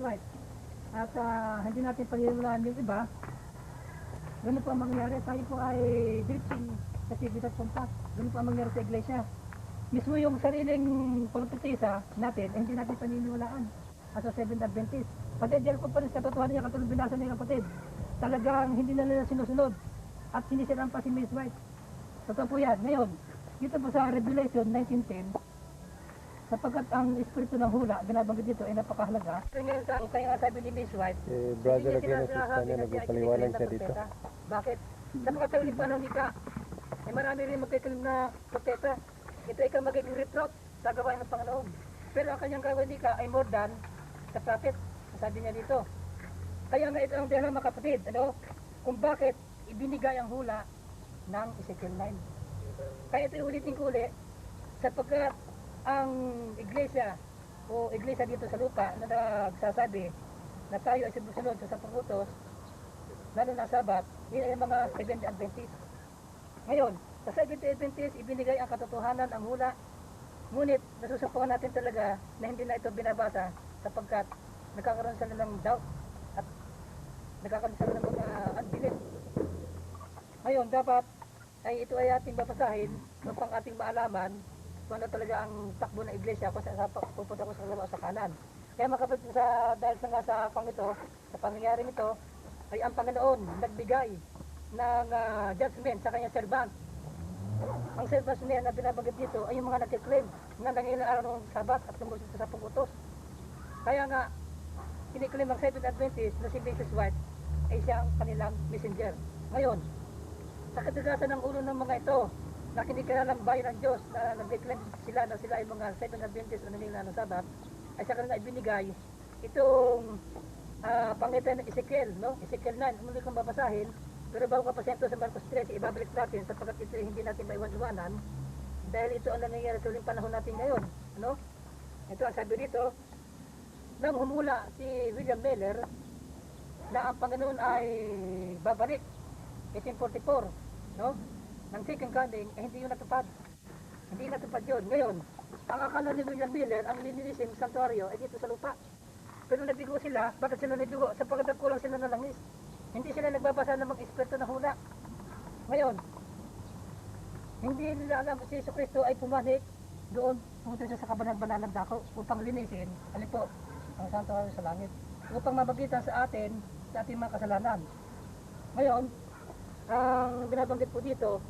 White. At hindi natin paniniwalaan yung iba. Ganun po ang mangyayari. Tayo po ay drifting sa Tibet at Pompas. Ganun po ang mangyayari sa iglesia. Mismo yung sariling propetisa natin, hindi natin paniniwalaan. As a Seventh Adventist. Pati-idea ko pa rin sa katotohanan niya, katulad binasa niya kapatid. Talagang hindi na nila sinusunod. At sinisiran pa si Miss White. Totoo po yan. Ngayon, dito po sa Revelation 19:10, sapagkat ang espiritu ng hula, binabanggit dito ay napakahalaga. Ngayon sa kaya sabi ni Miss White, Brother Aquino Sustanya, nagpapaliwanag siya dito. Bakit? Sapagkat sa ulit panahon ka, ay marami rin magkikilim na propeta. Ito ay kang magiging reproach sa gawain ng Panginoon. Pero ang kanyang gawain ka ay more than sa prophet. Sabi niya dito. Kaya nga ito ang dahil mga kapatid, kung bakit ibinigay ang hula ng Ezekiel 9. Kaya ito ulitin ko ulit, sapagkat ang iglesia o iglesia dito sa lupa na nagsasabi na tayo ay sumusunod sa 10 utos, lalo na Sabat, yun ay mga Seventh Adventist. Ngayon, sa Seventh Adventist, ibinigay ang katotohanan, ang hula, ngunit nasusupukan natin talaga na hindi na ito binabasa sapagkat nagkakaroon sila ng doubt at nagkakaroon sila ng mga unbelief. Ngayon, dapat ay ito ay ating babasahin upang ating maalaman kung ano talaga ang takbo ng iglesia kung saan pupunta ko sa kaliwa sa kanan. Kaya makapit dahil sa pang ito, sa pangyayaring ito, ay ang Panginoon nagbigay ng judgment sa kanyang servant. Ang servant niya na binabanggit dito ay yung mga nagkiklaim na nangilang araw ng Sabat at sumusunod sa 10 utos. Kaya nga, kiniklaim ang Seventh Adventist na si Mrs. White ay siya ang kanilang messenger. Ngayon, sa kadalasan ng ulo ng mga ito, na kinikilalang bayan ng Diyos na nag-declare sila na sila ay mga Seventh Adventist o nanila ng Sabat, ay sa kanila ibinigay itong pangitan ng Ezekiel, no? Ezekiel 9, muli kong babasahin, pero bago ka pasento sa Marcos 13, ibabalik natin sapagkat ito hindi natin maiwan-iwanan dahil ito ang nangyayari sa uling panahon natin ngayon, ano? Ito ang sabi dito, nang humula si William Miller na ang Panginoon ay babalik 1844, no? Ng second coming, hindi yun natupad. Hindi natupad yun. Ngayon, ang akala ni William Miller, ang linilising santuario ay dito sa lupa. Pero nabigo sila, bakit sila nabigo? Sapagkat kulang sila ng langis. Hindi sila nagbabasa ng mga eksperto na hula. Ngayon, hindi nila alam si Yesu Cristo ay pumanik doon, pumunta siya sa kabanag-banalang dako upang linisin, alin po, ang santuario sa langit. Upang mabagitan sa atin, sa ating mga kasalanan. Ngayon, ang binabanggit po dito,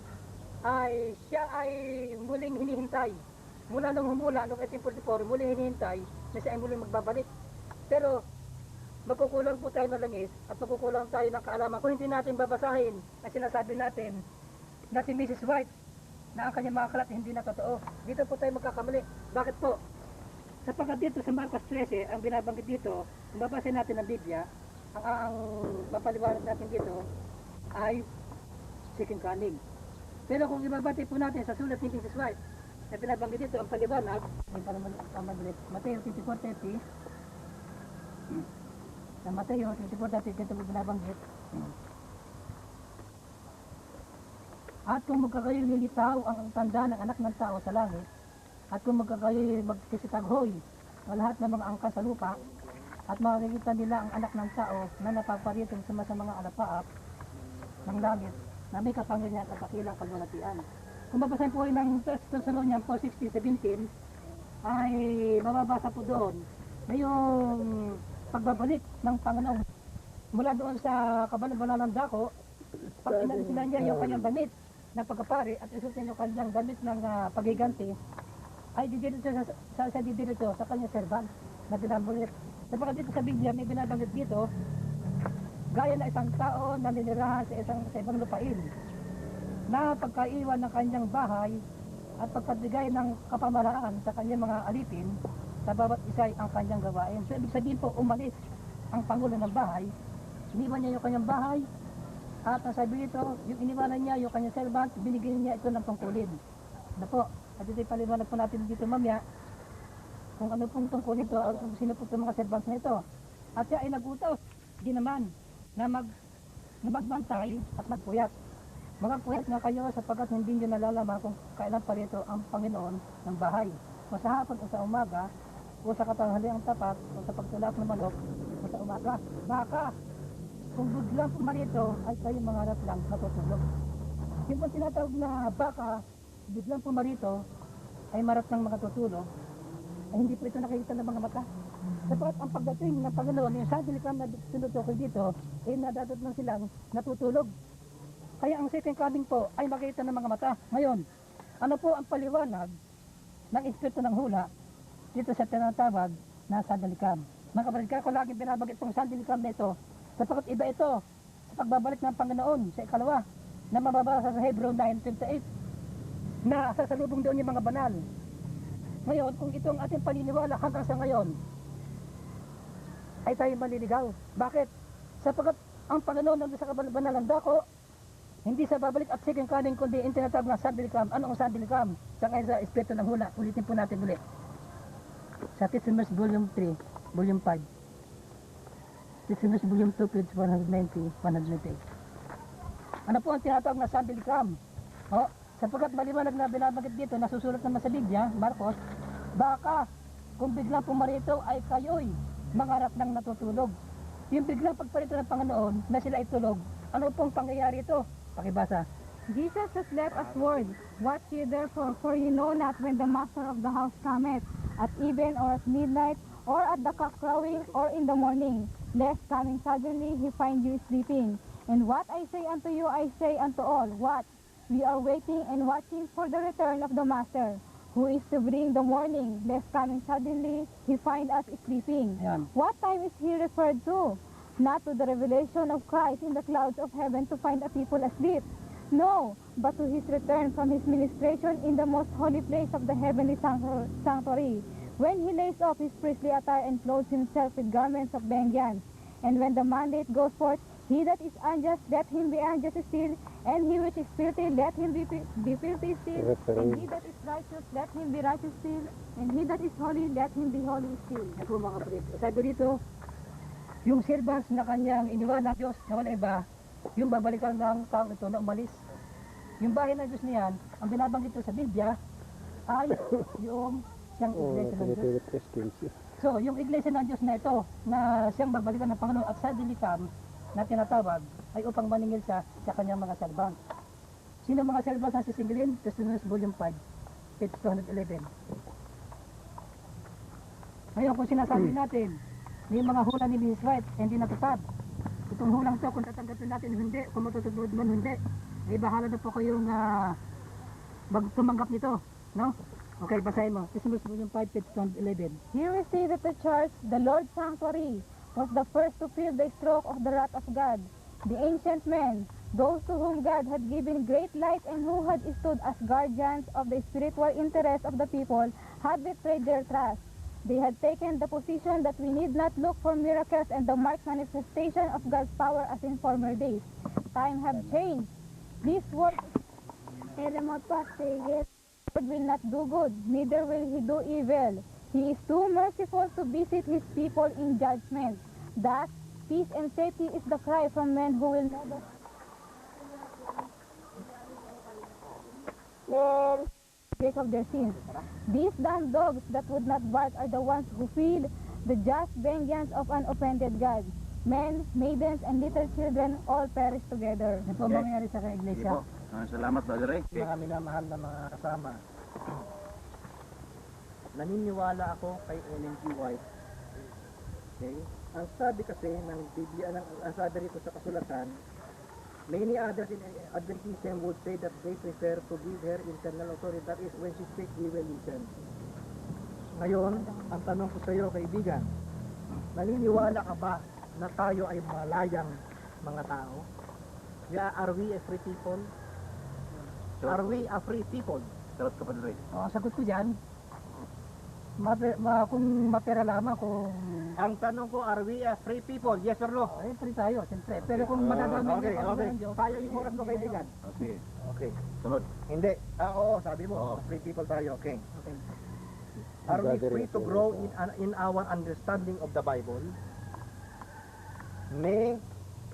ay siya ay muling hinihintay. Mula nung humula, noong 1844, muling hinihintay na siya ay muling magbabalik. Pero, magkukulang po tayo ng langis at magkukulang tayo ng kaalaman. Kung hindi natin babasahin ang sinasabi natin na si Mrs. White, na ang kanyang mga kalat hindi na totoo. Dito po tayo magkakamali. Bakit po? Sapagkat dito sa Marcos 13, ang binabanggit dito, kung babasahin natin ang Biblia, ang mapaliwanag natin dito ay second coming. Pero kung ibabati po natin sa sulat ni Mrs. White, na binabanggit dito ang paliwanag, Mateo 24:30, sa Mateo 24:30 dito binabanggit. At kung magkakayo'y lilitaw ang tanda ng anak ng tao sa langit, at kung magkakayo'y magkisitaghoy ang lahat ng mga angkan sa lupa, at makikita nila ang anak ng tao na napaparitong sa mga alapaap ng langit, na may kapangyarihan at kakilang kalwalatian. Kung babasahin po ng 1 Thessalonians 4:16-17, ay mababasa po doon na yung pagbabalik ng Panginoon mula doon sa kabanang-banalang dako. Pag inalisin niya yung kanyang damit ng pagkapari at isutin yung kanyang damit ng pagiganti, ay didirito sa kanyang servant na binabulit. Sapagkat dito sa Biblia may binabanggit dito, gaya na isang tao na ninirahan sa ibang lupain, na pagkaiwan ng kanyang bahay at pagkabigay ng kapamalaan sa kanyang mga alipin, sa bawat isa ang kanyang gawain. So ibig sabihin po, umalis ang pangulo ng bahay, iniwan niya yung kanyang bahay, at ang sabi nito, yung iniwanan niya, yung kanyang servant, binigyan niya ito ng tungkulin. Ano po, at ito'y paliwanag po natin dito mamaya, kung ano pong tungkulin ito, at kung sino po itong mga servants na ito. At siya ay nagutos, di naman, na magbantay at magpuyat. Magpuyat nga kayo sapagkat hindi nyo nalalaman kung kailan pa rito ang Panginoon ng bahay. O sa hapon o sa umaga, o sa katanghaliang tapat, o sa pagtulak ng manok, o sa umaga. Baka, kung biglang pumarito, ay kayo mangarap lang matutulog. Yung po tinatawag na baka, biglang pumarito, ay marap ng mga tutulog, ay hindi po ito nakikita ng mga mata. Sapagkat ang pagdating ng Panginoon, yung sandilikam na tinutukoy dito, ay nadadat na silang natutulog. Kaya ang second coming po ay makikita ng mga mata. Ngayon, ano po ang paliwanag ng Espiritu ng Hula dito sa tinatawag na sandilikam? Mga kapatid, kaya ko laging binabagit itong sandilikam na ito, sapagkat iba ito sa pagbabalik ng Panginoon sa ikalawa na mababasa sa Hebrew 9:28 na sasalubong doon yung mga banal. Ngayon, kung ito ang ating paniniwala hanggang sa ngayon, ay tayo maliligaw. Bakit? Sapagkat ang Panginoon nandun sa kabanalang dako, hindi sa babalik at second coming, kundi yung tinatawag na sandilikam. Ano ang sandilikam? Sa kaya sa Espiritu ng Hula. Ulitin po natin ulit. Sa Testimonies Volume 3, Volume 5. Testimonies Volume 2, page 190, 198. Ano po ang tinatawag na sandilikam? O, sapagkat maliwanag na binabagit dito, nasusulat naman sa Biblia, Marcos, baka kung biglang pumarito ay kayo'y mangarap ng natutulog. Yung biglang pagparito ng Panginoon na sila ay tulog, ano pong pangyayari ito? Pakibasa. Jesus has left us word, watch ye therefore, for ye know not when the master of the house cometh, at even or at midnight, or at the cock crowing, or in the morning, lest coming suddenly he find you sleeping. And what I say unto you, I say unto all, watch, we are waiting and watching for the return of the master, who is to bring the morning, lest coming suddenly he find us sleeping. Ayan. What time is he referred to? Not to the revelation of Christ in the clouds of heaven to find a people asleep. No, but to his return from his ministration in the most holy place of the heavenly sanctuary, when he lays off his priestly attire and clothes himself with garments of vengeance. And when the mandate goes forth, he that is unjust, let him be unjust still, and he which is filthy, let him be filthy still, and he that is righteous, let him be righteous still, and he that is holy, let him be holy still. Yan po mga kapatid. Sabi dito, yung servants na kanyang iniwan ng Diyos na wala iba, yung babalikan ng taong ito na umalis. Yung bahay ng Diyos niyan, ang binabanggit ito sa Biblia, ay yung siyang iglesia ng Diyos. So, yung iglesia ng Diyos na ito, na siyang babalikan ng Panginoon at sa dilikam na tinatawag, ay upang maningil siya sa kanyang mga servants. Sino mga servants na sisingilin? Testimonies Volume 5, page 211. Ngayon, kung sinasabi natin, may mga hula ni Mrs. White, hindi natupad. Itong hulang to, kung tatanggapin natin hindi, kung matutugod man hindi, ay bahala na po kayong tumanggap nito, no? Okay, basahin mo. Testimonies Volume 5, page 211. Here we see that the church, the Lord's sanctuary, was the first to feel the stroke of the wrath of God. The ancient men, those to whom God had given great light and who had stood as guardians of the spiritual interests of the people, had betrayed their trust. They had taken the position that we need not look for miracles and the marked manifestation of God's power as in former days. Time have changed. This world will not do good, neither will he do evil. He is too merciful to visit his people in judgment. Thus, peace and safety is the cry from men who will never break of their sins. These damned dogs that would not bark are the ones who feel the just vengeance of an offended God. Men, maidens, and little children all perish together. Yan po mangyayari sa iglesia. Salamat, Brother Ray. Mga minamahal na mga kasama, naniniwala ako kay Ellen G. White. Okay? Ang sabi kasi ng Biblia, ang sabi rito sa kasulatan, many others in Adventism would say that they prefer to give her internal authority. That is, when she speaks, we will listen. Ngayon, ang tanong ko sa iyo, kaibigan, naniniwala ka ba na tayo ay malayang mga tao? Are we a free people? Are we a free people? Sarap ka, Brother Ray. Ang sagot ko dyan, kung mapera lamang, kung Ang tanong ko, are we a free people? Yes or no? ay free tayo, siyempre. Pero kung madadamay Okay, ang okay. ng Diyos, Tayo yung oras ko, kaibigan. Sige. Okay. Sunod. Hindi. Oo, sabi mo, Oo. free people tayo. Okay. okay. Are we Brother, free to grow in our understanding of the Bible? May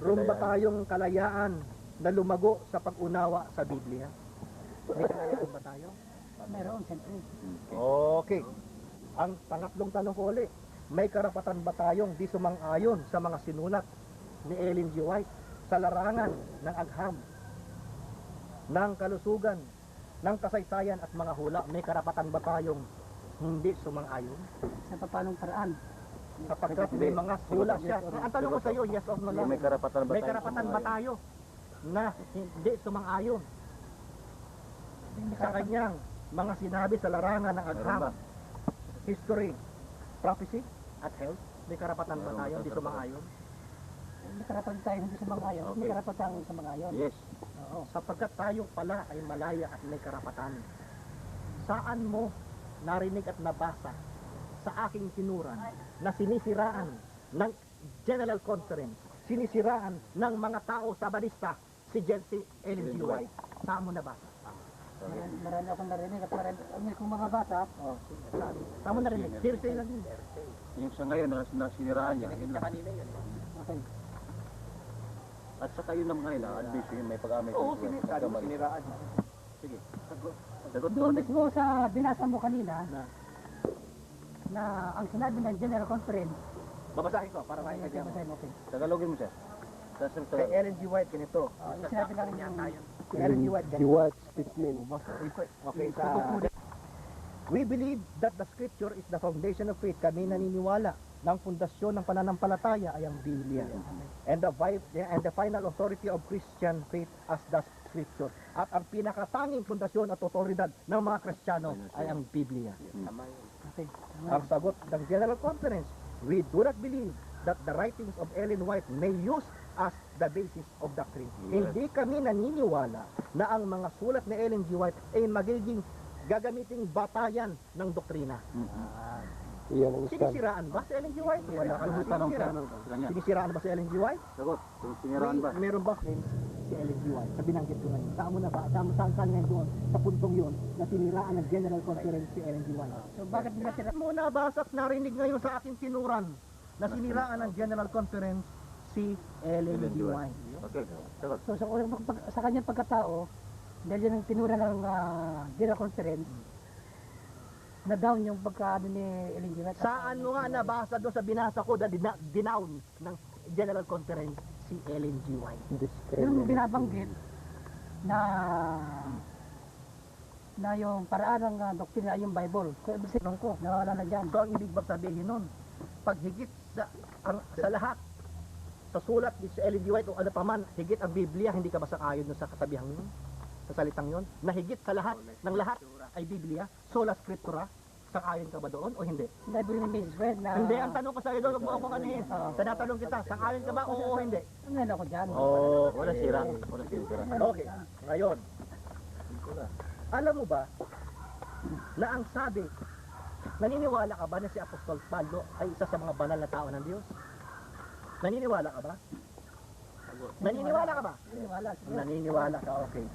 room ba tayong kalayaan na lumago sa pag-unawa sa Biblia? May kalayaan ba tayo? Meron, siyempre. Okay. Ang pangatlong tanong ko ulit, may karapatan ba tayong di sumang-ayon sa mga sinulat ni Ellen G. White sa larangan ng agham, ng kalusugan, ng kasaysayan at mga hula? May karapatan ba tayong hindi sumang-ayon? Sa papanong paraan? Sapagkat may mga hula siya. Ang tanong ko sa iyo, yes or no lang. May karapatan ba May tayo karapatan ba tayo na hindi sumang-ayon sa kanyang mga sinabi sa larangan ng Meron agham, ba? history, prophecy, at health? May karapatan ba tayo hindi sumang-ayon? May karapatan tayo hindi sa mga ayon. May Okay. karapatan tayo sa mga ayon. Yes. Oo, sapagkat tayo pala ay malaya at may karapatan. Saan mo narinig at nabasa sa aking tinuran na sinisiraan ng General Conference, sinisiraan ng mga tao sa balista si Ellen G. White? Saan mo nabasa? Marami akong narinig at marami kong mga bata. Oh, saan mo narinig? Hearsay lang yun. Yung sa ngayon, nasiniraan niya. Yun lang. Okay. At saka yun naman ngayon, advice yun, may pag-amay. Oo, siniraan. Sige. Sagot Doon ko. mismo sa binasa mo kanina na ang sinabi ng General Conference, Babasahin ko para ay maintindihan mo. basahin mo, okay. Tagalogin mo siya. Kay Ellen G. White, ganito. Yung sinabi lang yung Kay Ellen G. White, G. ganito. White statement. Okay, we believe that the scripture is the foundation of faith. Kami naniniwala ng pundasyon ng pananampalataya ay ang Biblia. And the final authority of Christian faith as the scripture. At ang pinakatanging pundasyon at otoridad ng mga Kristiyano ay ang Biblia. okay. Ang sagot ng General Conference, we do not believe that the writings of Ellen White may use as the basis of doctrine. Yes. Hindi kami naniniwala na ang mga sulat ni Ellen G. White ay magiging gagamiting batayan ng doktrina. Iyan ang stand. Sinisiraan ba si Ellen G. White? Wala. Ano tanong sa ano? Sa kanya. Sinisiraan ba si Ellen G. White? Sagot. Kung siniraan ba? Meron ba friends si Ellen G. White? Sa binanggit ko ngayon. Saan mo na ba? Saan ngayon doon? Sa puntong yun na siniraan ng General Conference si Ellen G. White. So bakit nila sila? Mo nabasa at narinig ngayon sa aking tinuran na siniraan ng General Conference si Ellen G. White. Okay. Sagot. So sa kanyang pagkatao, dahil yan ang tinura ng General Conference, na down yung pagkaano ni Ellen G. White. Saan mo nga nabasa doon sa binasa ko na dinown ng General Conference si Ellen G. White? Yung Discredit. binabanggit na yung paraan ng doktrina ay yung Bible. So, ibig sabihin ko, nawala na dyan. So ang ibig bang sabihin nun, pag higit sa lahat, sa sulat ni si Ellen G. White o ano pa man, higit ang Biblia, hindi ka ba sang-ayon dun sa kasabihan yun? Sa salitang yun? Na higit sa lahat, ng lahat ay Biblia, sola scriptura, sang-ayon ka ba doon o hindi? Library ni Mrs. Fred na... Hindi, ang tanong ko sa iyo doon, huwag mo akong anihin. Tinatanong kita, sang-ayon ka ba oo o hindi? Ngayon ako dyan. Oo, Wala sira. Wala sira. Okay, ngayon, alam mo ba na ang sabi, naniniwala ka ba na si Apostol Pablo ay isa sa mga banal na tao ng Diyos? Naniniwala ka ba? Naniniwala ka ba? Wala. Naniniwala ka, okay.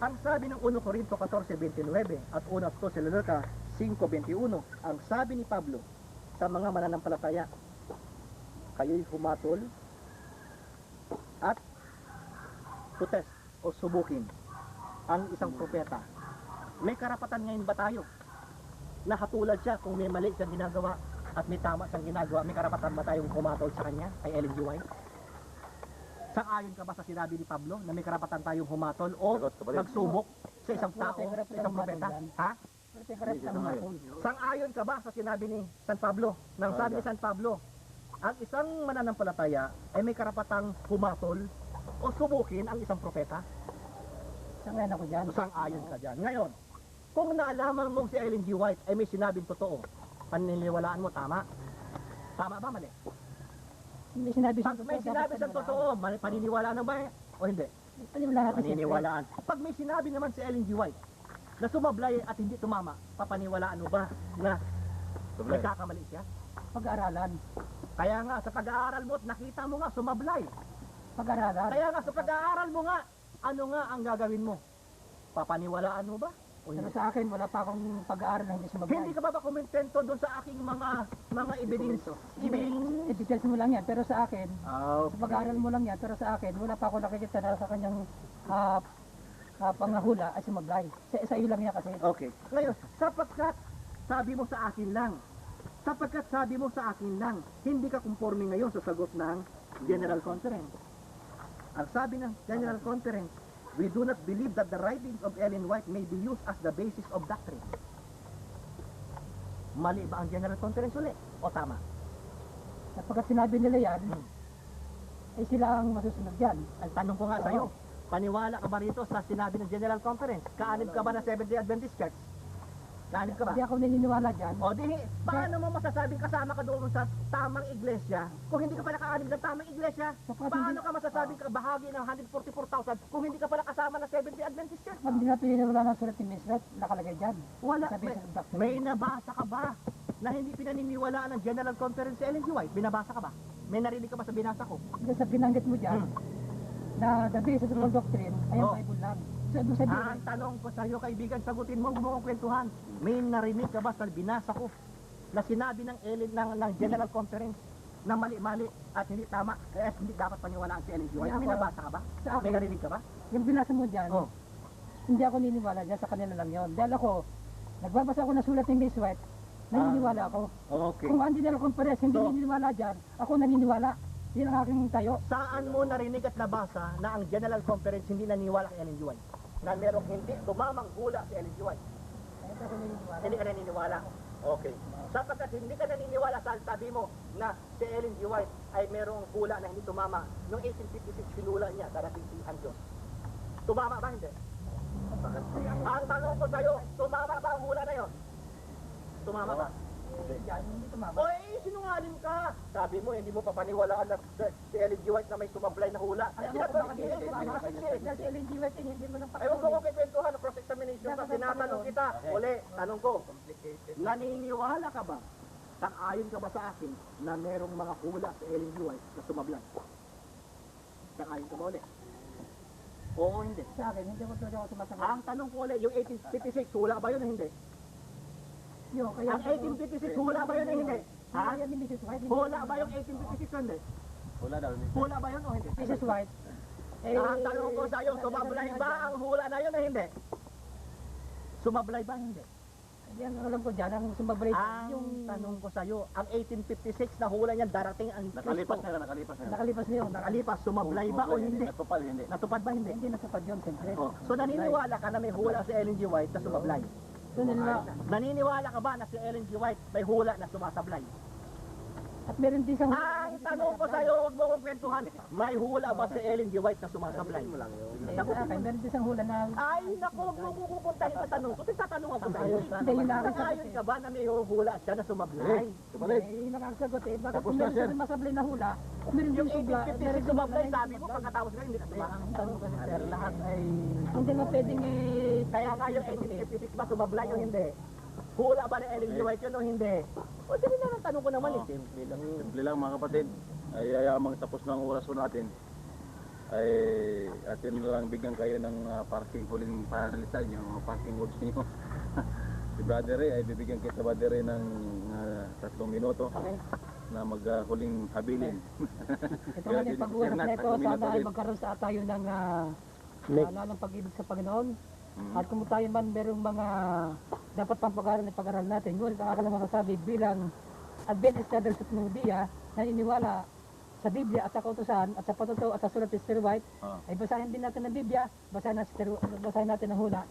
Ang sabi ng 1 Corinto 14:29 at 1 Thessalonica 5:21, ang sabi ni Pablo sa mga mananampalataya, kayo'y humatol at to test o subukin ang isang propeta. May karapatan ngayon ba tayo na hatulad siya kung may mali siyang ginagawa at may tama siyang ginagawa? May karapatan ba tayong humatol sa kanya, kay Ellen G. White? Sang-ayon ka ba sa sinabi ni Pablo na may karapatan tayong humatol o Sagot, kapatid. magsubok sa isang tao, sa isang propeta? Ha? Sang-ayon ka ba sa sinabi ni San Pablo? Nang sabi ni San Pablo, ang isang mananampalataya ay may karapatang humatol o subukin ang isang propeta? Ngayon ako dyan. Sang-ayon ka dyan. Ngayon, kung naalaman mong si Ellen G. White ay may sinabing totoo, paniniwalaan mo, tama? Tama ba, mali? Hindi sinabi Pag may sinabi sa totoo, paniniwalaan ba o hindi? Paniniwalaan. Pag may sinabi naman si Ellen G. White na sumablay at hindi tumama, papaniwalaan mo ba na Sablay. nagkakamali siya? Pag-aaralan. Kaya nga sa pag-aaral mo, nakita mo nga sumablay. Pag-aaralan. Kaya nga sa pag-aaral mo nga, ano nga ang gagawin mo? Papaniwalaan mo ba? O Pero hindi? sa akin, wala pa akong pag-aaral na hindi sumablay. Hindi ka ba kumentento doon sa aking mga evidence? I-details mo lang yan. Pero sa akin, Ah, sa pag-aaral mo lang yan. Pero sa akin, wala pa ako nakikita na sa kanyang pangahula ay sumablay. Sa iyo lang yan kasi. Okay. Ngayon, sapagkat sabi mo sa akin lang Sapagkat sabi mo sa akin lang, hindi ka conforme ngayon sa sagot ng General Conference. Ang sabi ng General Conference, we do not believe that the writings of Ellen White may be used as the basis of doctrine. Mali ba ang General Conference uli? O tama? Sapagkat sinabi nila yan, ay sila ang masusunod yan. Ang tanong ko nga sa'yo, paniwala ka ba rito sa sinabi ng General Conference? Kaanib ka ba ng Seventh-day Adventist Church? Kaanib ka ba? Hindi ako naniniwala dyan. O di, paano mo masasabing kasama ka doon sa tamang iglesia kung hindi ka pala kaanib ng tamang iglesia? Paano ka masasabing ka bahagi ng 144,000 kung hindi ka pala kasama ng Seventh-day Adventist Church? Pag hindi na pininiwala ng sulat ni Miss Red, nakalagay dyan. Wala. Sabi sa doctrine. May nabasa ka ba na hindi pinaniniwalaan ng General Conference si Ellen G. White? Binabasa ka ba? May narinig ka ba sa binasa ko? Kasi sa binanggit mo dyan, na the basis of all doctrine ay ang Oh. Bible lang. So, ibig sabihin, Ang tanong ko sa iyo, kaibigan, sagutin mo, huwag mo akong kwentuhan. May narinig ka ba sa binasa ko na sinabi ng Ellen ng General Conference na mali-mali at hindi tama, kaya hindi dapat paniwalaan si Ellen G. White? Hindi May ako- nabasa ka ba? sa akin, May narinig ka ba? yung binasa mo dyan, Oh. hindi ako niniwala dyan, sa kanila lang yon. Dahil ako, nagbabasa ako ng sulat ni Miss White, naniniwala ako. Okay. Kung ang General Conference hindi So- naniniwala dyan, ako naniniwala. Yan ang aking tayo. Saan mo narinig at nabasa na ang General Conference hindi naniwala kay Ellen G. White? Na merong hindi tumamang hula si Ellen G. White? Hindi ako naniniwala. Hindi ka naniniwala? Okay. Sapagkat hindi ka naniniwala sa sabi mo na si Ellen G. White ay merong hula na hindi tumama. Noong 1856, hinula niya darating si ang Diyos. Tumama ba hindi? Ang tanong ko sa'yo, tumama ba ang hula na yon? Tumama ba? Yan, hindi tumama. Oy, sinungaling ka! Sabi mo, hindi mo papaniwalaan na si Ellen G. White na may sumablay na hula. Alam mo kung bakit hindi tumama? Dahil si Ellen G. White, hindi mo lang Ay, huwag ko kikwentuhan ng cross-examination pa. Tinatanong kita. Uli, tanong ko. Naniniwala ka ba? Sang-ayon ka ba sa akin na merong mga hula sa Ellen G. White na sumablay? Sang-ayon ka ba uli? Oo, hindi. Sa akin, hindi ako talaga ako sumasagot. Ang tanong ko uli, yung 1856, hula ba yun o hindi? Yung, kaya Ang 1856, hula ba yun o hindi? Ha? Kaya ni Mrs. White, Hula ba yung 1856 o hindi? Wala daw. Hula ba yun o hindi? Mrs. White, Ang tanong ko sa'yo, sumablay ba ang hula na yun o hindi? Sumablay ba hindi? Hindi ang alam ko dyan, ang sumablay Ang tanong ko sa'yo, ang 1856 na hula niya darating ang Nakalipas Kristo. na lang, nakalipas na lang. nakalipas na yun. Nakalipas, sumablay ba o hindi? Natupad, hindi. Natupad ba hindi? Hindi natupad yun, siyempre. Oh. So naniniwala ka na may hula si Ellen G. White na sumablay? So, nila, Naniniwala ka ba na si Ellen G. White may hula na sumasablay? at meron din siyang Ang tanong ko sa'yo, huwag mo kong kwentuhan. May hula ba si Ellen G. White na sumasablay? sa akin, meron din siyang hula na Ay, naku, huwag mo kukuntahin sa tanong ko. Tatanong ako sa'yo. Hindi, yun lang ang Sangayon ka ba na may hula siya na sumablay? yung nakakasagot eh. Bakit Tapos kung na, meron sir. siyang masablay na hula, meron Yung din subla, meron 1856 din sumablay, hula na sabi mo, pagkatapos ka hindi na sumablay. ang tanong ko sir, lahat ay Hindi mo pwedeng kaya nga yung 1856 ba sumablay o hindi? Hula ba ni Ellen G. White yun o hindi? O dali na lang tanong ko naman eh. Simple lang mga kapatid. Ay ayamang tapos na ang oras po natin. Ay atin na lang bigyan kayo ng parking huling panalitan yung mga parking words niyo. Si Brother Ray ay bibigyan kita Brother Ray ng 3 minuto okay. na maghuling habilin. Ito nga yung pag-uusap na ito, sana ay magkaroon sa tayo ng ng pag-ibig sa Panginoon. At kung tayo man merong mga dapat pang pag-aral natin, ngunit ang aking masasabi bilang Adventist Church of Nudia, naniniwala sa Biblia at sa kautusan at sa patutuo at sa sulat ni Sister White, ay basahin din natin ang Biblia, basahin natin ang hula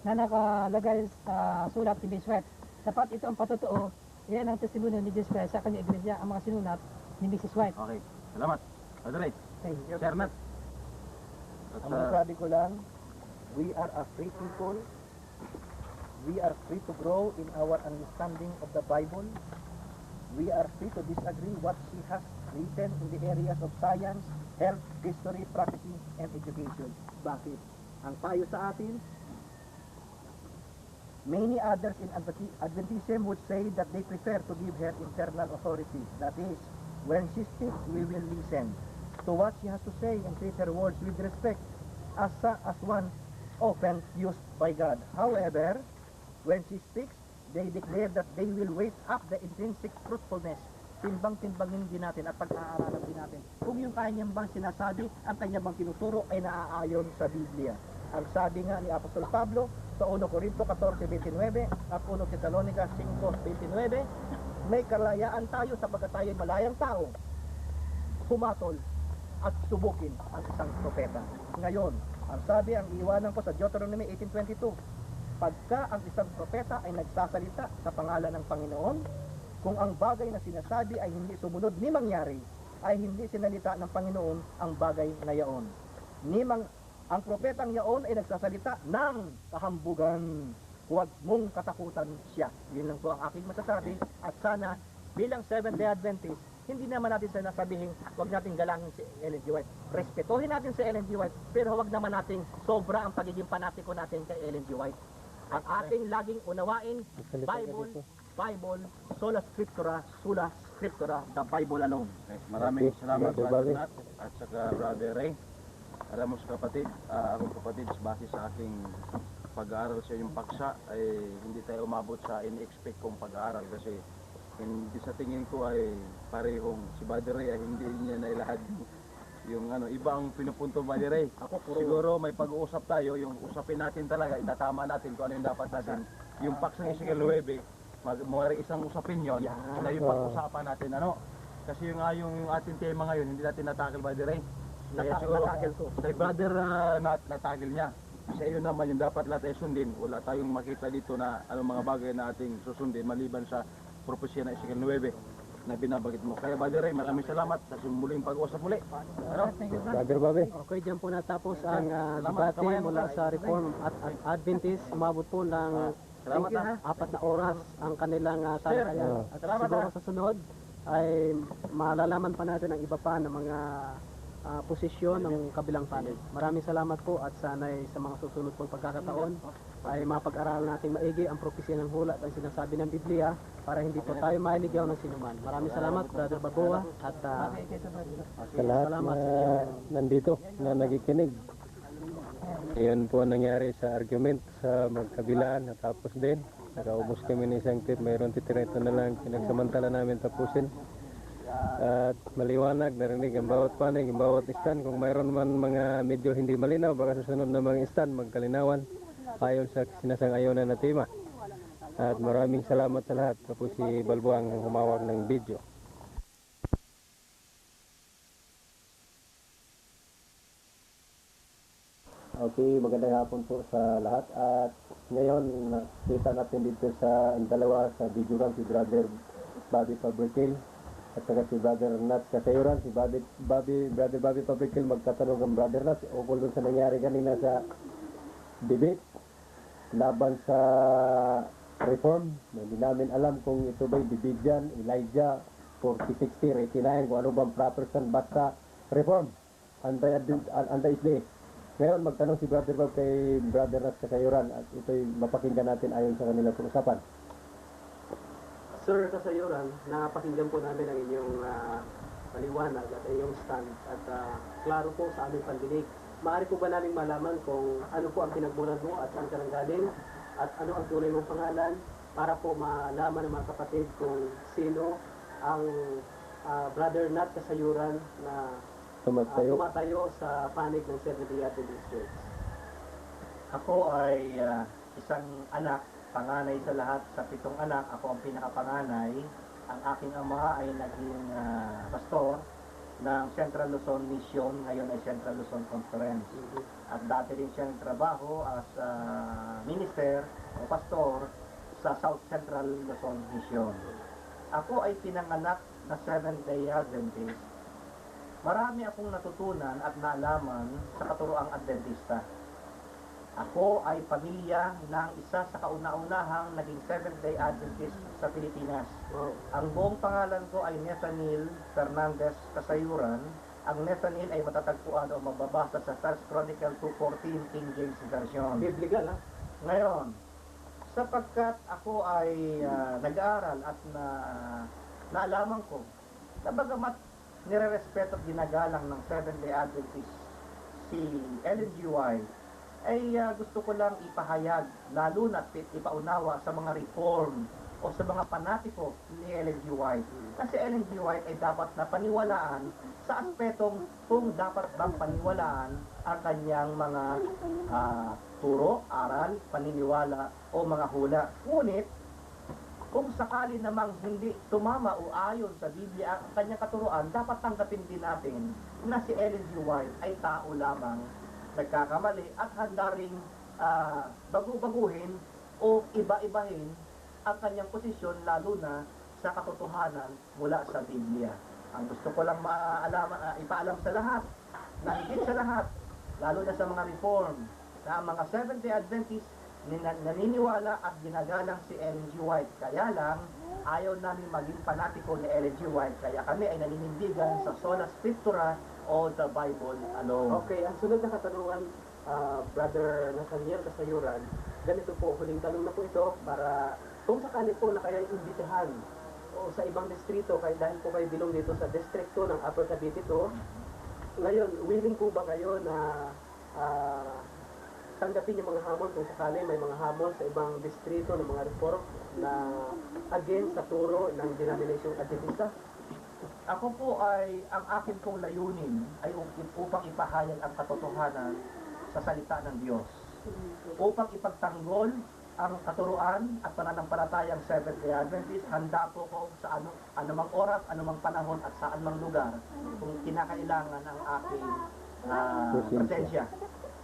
na nakalagay sa sulat ni Miss White. Dapat ito ang patutuo, yan ang testimonyo ni Jesus Christ sa kanyang iglesia, ang mga sinulat ni Mrs. White. Okay. Salamat. Brother Ray. Thank you. Share nat. At Ang masasabi ko lang, we are a free people. We are free to grow in our understanding of the Bible. We are free to disagree what she has written in the areas of science, health, history, prophecy, and education. Bakit? Ang payo sa atin, many others in Adventism would say that they prefer to give her internal authority. That is, when she speaks, we will listen to what she has to say and treat her words with respect as one often used by God. However, when she speaks, they declare that they will wait up the intrinsic truthfulness. Timbang-timbangin din natin at pag-aaralan din natin kung yung kanyang bang sinasabi, ang kanyang bang tinuturo ay naaayon sa Biblia. Ang sabi nga ni Apostol Pablo sa 1 Corinto 14:29 at 1 Thessalonica 5:29, may kalayaan tayo sapagkat tayo ay malayang tao, humatol at subukin ang isang propeta. Ngayon, ang sabi, ang iwanan ko sa Deuteronomy 18:22, pagka ang isang propeta ay nagsasalita sa pangalan ng Panginoon, kung ang bagay na sinasabi ay hindi sumunod ni mangyari, ay hindi sinalita ng Panginoon ang bagay na yaon. Ang propetang yaon ay nagsasalita ng kahambugan. Huwag mong katakutan siya. Yun lang po ang aking masasabi. At sana, bilang Seventh-day Adventist, hindi naman natin sinasabihin, huwag natin galangin si Ellen G. White. Respetuhin natin si Ellen G. White, pero huwag naman natin sobra ang pagiging panatiko natin kay Ellen G. White. Ang ating laging unawain, Bible, sola scriptura, the Bible alone. Okay, maraming salamat Brother Brother Bobby. Nat at saka Brother Ray. Alam mo sa kapatid, akong kapatid, base sa aking pag-aaral sa yung paksa, ay hindi tayo umabot sa in-expect kong pag-aaral kasi hindi sa tingin ko ay parehong si Brother Ray ay hindi niya nailahad yung iba ang pinupunto Brother Ray. Siguro may pag-uusap tayo, yung usapin natin talaga, itatama natin kung ano yung dapat natin. Yung paksang Ezekiel 9, mawari isang usapin yon na yung pag-usapan natin kasi yung ating tema ngayon hindi natin natakil Brother Ray. Natakil ko. Kay Brother natakil niya. Sa iyo naman yung dapat natin sundin. Wala tayong makita dito na anong mga bagay na ating susundin maliban sa propesya ng Ezekiel 9 na binabagit mo. Kaya Brother Ray, maraming salamat sa muling pag-uusap muli. Brother Bobby. Okay, dyan po natapos ang Salamat. debate Kamayan mo mula tayo. sa Reform at Adventist. Umabot po ng Salamat, 4 na oras ang kanilang talakayan. At Salamat, siguro sa sunod ay malalaman pa natin ang iba pa ng mga posisyon ng kabilang panig. Maraming salamat po at sana'y sa mga susunod pong pagkakataon ay mapag-aralan natin maigi ang propesya ng hula at ang sinasabi ng Biblia para hindi po tayo mailigaw ng sinuman. Maraming salamat, Brother Bagoa, at Sa lahat salamat na sa inyong nandito na nagikinig. Iyon po ang nangyari sa argument sa magkabilaan. Natapos din. Nakaubos kami ng isang tip. Mayroon titirito na lang. Pinagsamantala namin tapusin. At maliwanag, narinig ang bawat panig, ang bawat stand. Kung mayroon man mga medyo hindi malinaw, baka susunod na mga stand, magkalinawan ayon sa sinasang-ayonan na tema. At maraming salamat sa lahat. Tapos si Balbuang ang humawak ng video. Okay, magandang hapon po sa lahat. At ngayon, nakita natin dito sa ang dalawa sa video cam, si Brother Bobby Fabricil at saka si Brother Nat Kasayuran. Si Brother Bobby Fabricil magtatanong ang Brother Nat ukol dun sa nangyari kanina sa debate laban sa reform. Hindi namin alam kung ito ba'y Division, Elijah, 4060, 89, kung ano bang proper sanbat sa reform. Anday-isli. Ngayon, magtanong si Brother Bob kay Brother Nat Kasayuran at ito'y mapakinggan natin ayon sa kanilang pag-usapan. Sir Kasayuran, napakinggan po namin ang inyong paliwanag at inyong stand at klaro po sa aming pandinig. Maaari po ba namin malaman kung ano po ang pinagmulan mo at saan ka nanggaling at ano ang tunay mong pangalan para po malaman ng mga kapatid kung sino ang Brother Nat Kasayuran na tumatayo sa panig ng Seventh-day Adventist Church. Ako ay isang anak, panganay sa lahat sa 7 anak. Ako ang pinakapanganay. Ang aking ama ay naging pastor ng Central Luzon Mission, ngayon ay Central Luzon Conference. At dati din siyang trabaho as minister o pastor sa South Central Luzon Mission. Ako ay pinanganak na Seventh-day Adventist. Marami akong natutunan at naalaman sa katuroang Adventista. Ako ay pamilya ng isa sa kauna-unahang naging Seventh-day Adventist sa Pilipinas. Ang buong pangalan ko ay Nathaniel Fernandez Kasayuran. Ang Nathaniel ay matatagpuan o mababasa sa 1 Chronicle 2:14 King James Version. Biblical, ha? Ngayon, sapagkat ako ay nag-aaral at naalaman ko na bagamat nire-respeto at ginagalang ng Seventh-day Adventist si Ellen G. White, ay gusto ko lang ipahayag, lalo na ipaunawa sa mga reform o sa mga panatiko ni Ellen G. White. Kasi Ellen G. White ay dapat na paniwalaan sa aspetong kung dapat bang paniwalaan ang kanyang mga turo, aral, paniniwala o mga hula. Ngunit, kung sakali namang hindi tumama o ayon sa Biblia ang kanyang katuruan, dapat tanggapin din natin na si Ellen G. White ay tao lamang, nagkakamali at handa ring bagu-baguhin o iba-ibahin ang kanyang posisyon lalo na sa katotohanan mula sa Biblia. Ang gusto ko lang ipaalam sa lahat, na higit sa lahat, lalo na sa mga reform, na ang mga Seventh-day Adventists naniniwala at ginagalang si Ellen G. White. Kaya lang, ayaw namin maging panatiko ni Ellen G. White. Kaya kami ay naninindigan sa Sola Scriptura o the Bible alone. Okay, ang sunod na katanungan, Brother Nathaniel Kasayuran, ganito po, huling tanong na po ito para kung sakali po na kayo imbitahan o sa ibang distrito, dahil po kayo bilong dito sa distrito ng Upper Cavite 2, ngayon, willing po ba kayo na tanggapin yung mga hamon kung sakali may mga hamon sa ibang distrito ng mga reform na against sa turo ng denomination Adventista? Ako po ang akin pong layunin ay upang ipahayag ang katotohanan sa salita ng Diyos. Upang ipagtanggol ang katuruan at pananampalatayang Seventh-day Adventist, handa po ko sa anumang oras, anumang panahon at saan mang lugar kung kinakailangan ang aking presensya.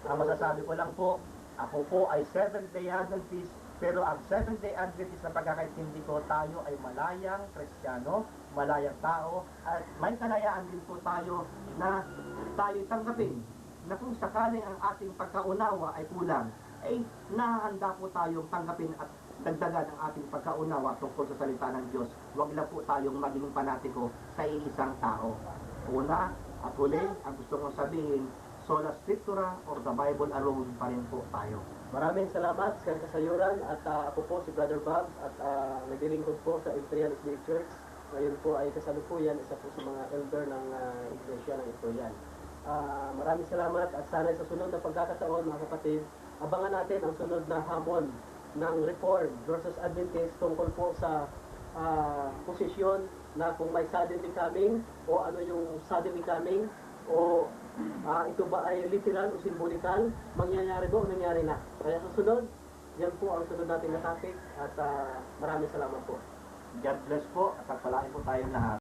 Ang masasabi ko lang po, ako po ay Seventh-day Adventist, pero ang Seventh-day Adventist na pagkakaintindi ko, tayo ay malayang Kristiyano, malayang tao, at may kalayaan din po tayo na tayo tanggapin na kung sakaling ang ating pagkaunawa ay kulang, ay nahahanda po tayong tanggapin at dagdagan ang ating pagkaunawa tungkol sa salita ng Diyos. Huwag lang po tayong maging panatiko sa iisang tao. Una at huli, ang gusto kong sabihin, Sola Scriptura or the Bible alone pa rin po tayo. Maraming salamat sa kasayuran at ako po si Brother Bob at naglilingkod po sa Imperial SDA Church. Ngayon po ay kasalukuyan isa po sa mga elder ng Iglesia ng Imperial. Maraming salamat at sana sa sunod na pagkakataon mga kapatid, abangan natin ang sunod na hamon ng Reform versus Adventist tungkol po sa posisyon na kung may suddenly coming o ano yung suddenly coming o ito ba ay literal o symbolikal, mangyayari ba o nangyari na. Kaya sa sunod, yan po ang sunod natin na topic at maraming salamat po. God bless po at pagpalain po tayong lahat.